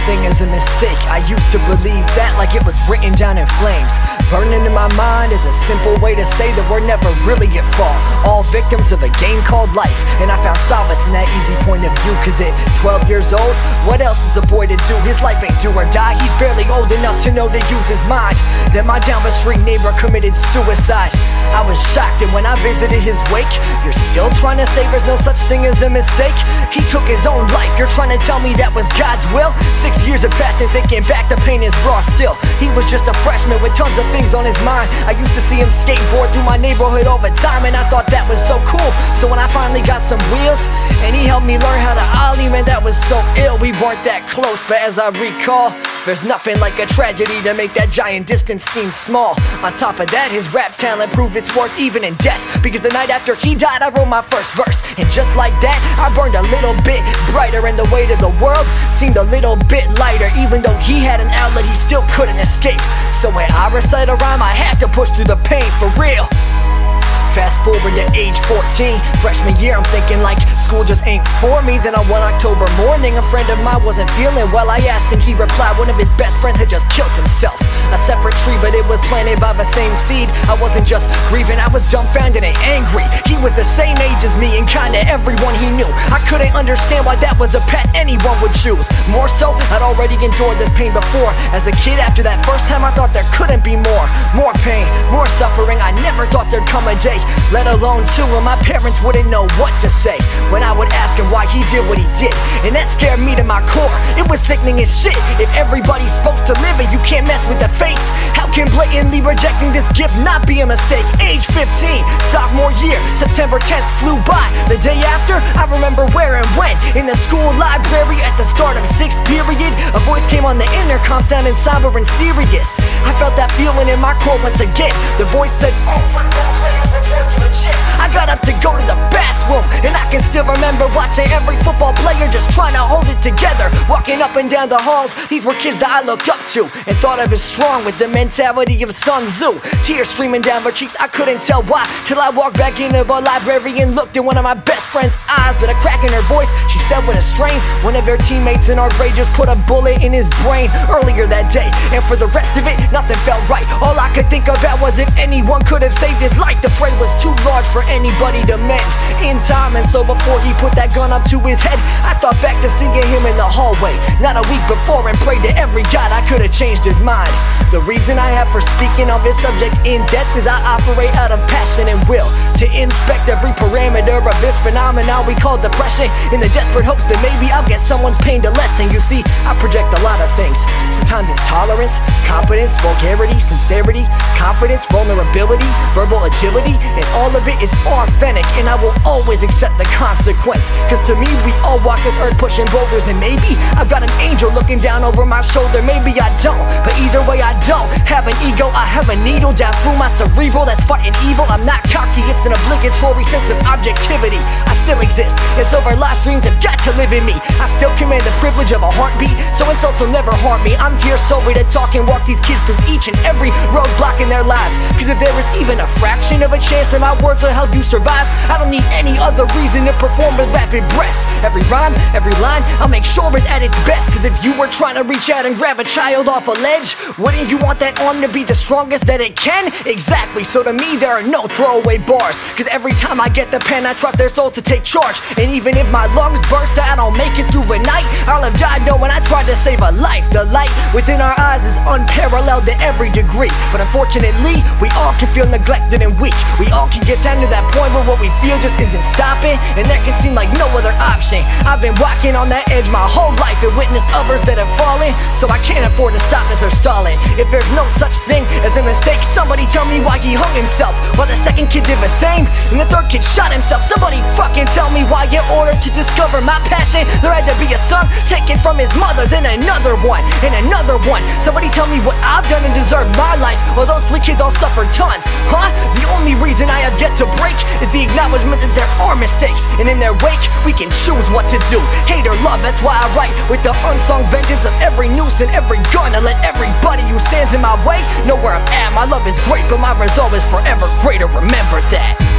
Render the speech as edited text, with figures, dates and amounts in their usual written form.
thing as a mistake. I used to believe that like it was written down in flames. Burning in my mind is a simple way to say that we're never really at fault, all victims of a game called life. And I found solace in that easy point of view, cause at 12 years old, what else is a boy to do? His life ain't do or die, he's barely old enough to know to use his mind. Then my down the street neighbor committed suicide. I was shocked, and when I visited his wake, you're still trying to say there's no such thing as a mistake? He took his own life, you're trying to tell me that was God's will? 6 years have passed and thinking back the pain is raw still. He was just a freshman with tons of things on his mind. I used to see him skateboard through my neighborhood all the time, and I thought that was so cool. So when I finally got some wheels and he helped me learn how to ollie, man, that was so ill. We weren't that close, but as I recall, there's nothing like a tragedy to make that giant distance seem small. On top of that, his rap talent proved its worth even in death, because the night after he died, I wrote my first verse. And just like that, I burned a little bit brighter, and the weight of the world seemed a little bit lighter. Even though he had an outlet, he still couldn't escape. So when I recite a rhyme, I had to push through the pain for real. Fast forward to age 14, freshman year, I'm thinking like school just ain't for me. Then on one October morning, a friend of mine wasn't feeling well. I asked and he replied one of his best friends had just killed himself. A separate tree, but it was planted by the same seed. I wasn't just grieving, I was dumbfounded and angry. He was the same age as me and kinda everyone he knew. I couldn't understand why that was a path anyone would choose. More so, I'd already endured this pain before. As a kid, after that first time, I thought there couldn't be more. More pain, more suffering, I never thought there'd come a day, let alone two, and my parents wouldn't know what to say when I would ask him why he did what he did. And that scared me to my core, it was sickening as shit. If everybody's supposed to live it, you can't mess with the fates. How can blatantly rejecting this gift not be a mistake? Age 15, sophomore year, September 10th flew by. The day after, I remember where and when. In the school library at the start of 6th period, a voice came on the intercom sounding somber and serious. I felt that feeling in my core once again. The voice said, "Oh, football players report to a gym." I got up to go to the bathroom, and I can still remember watching every football player just trying to hold it together. Walking up and down the halls, these were kids that I looked up to and thought of as strong, with the mentality of Sun Tzu. Tears streaming down their cheeks, I couldn't tell why, till I walked back into the library and looked in one of my best friend's eyes. But a crack in her voice, she said with a strain, one of their teammates in our grade just put a bullet in his brain earlier that day. And for the rest of it, nothing felt right. All I could think about was if anyone could have saved his life. The fray was too large for anybody to mend in time. And so before he put that gun up to his head, I thought back to seeing him in the hallway not a week before, and prayed to every god I could have changed his mind. The reason I have for speaking on this subject in depth is I operate out of passion and will to inspect every parameter of this phenomenon we call depression, in the desperate hopes that maybe I'll get someone's pain to lessen. You see, I project a lot of things. Sometimes it's tolerance, competence, vulgarity, sincerity, confidence, vulnerability, verbal agility, and all of it is authentic, and I will always accept the consequence. Cause to me, we all walk this earth pushing boulders, and maybe I've got an angel looking down over my shoulder, maybe I don't, but either way I don't have an ego. I have a needle down through my cerebral that's fighting evil. I'm not cocky, it's an obligatory sense of objectivity. I still exist, and so our last dreams have got to live in me. I still command the privilege of a heartbeat, so insults will never harm me. I'm here solely to talk and walk these kids through each and every roadblock in their lives. Cause if there is even a fraction of a chance that my words will help you survive, I don't need any other reason to perform with rapid breaths. Every rhyme, every line, I'll make sure it's at its best. Cause if you were trying to reach out and grab a child off a ledge, wouldn't you want that arm to be the strongest that it can? Exactly, so to me there are no throwaway bars. Cause every time I get the pen, I trust their soul to take charge. And even if my lungs burst, I don't make it through the night, I'll have died knowing I tried to save a life. The light within our eyes is unparalleled to every degree, but unfortunately, we all can feel neglected and weak. We all can get down to that point where what we feel just isn't stopping, and that can seem like no other option. I've been walking on that edge my whole life and witnessed others that have fallen, so I can't afford to stop as they're stalling. If there's no such thing as a mistake, somebody tell me why he hung himself, while the second kid did the same, and the third kid shot himself. Somebody fucking tell me why, in order to discover my passion, there had to be a son taken from his mother, then another one, and another one. Somebody tell me what I've done to deserve my life, while those three kids all suffered tons, huh? The only reason I have yet to break is the acknowledgement that there are mistakes, and in their wake, we can choose what to do. Hate or love, that's why I write with the unsung vengeance of every noose and every gun, to let everybody who stands in my way know where I'm at. My love is great, but my resolve is forever greater. Remember that.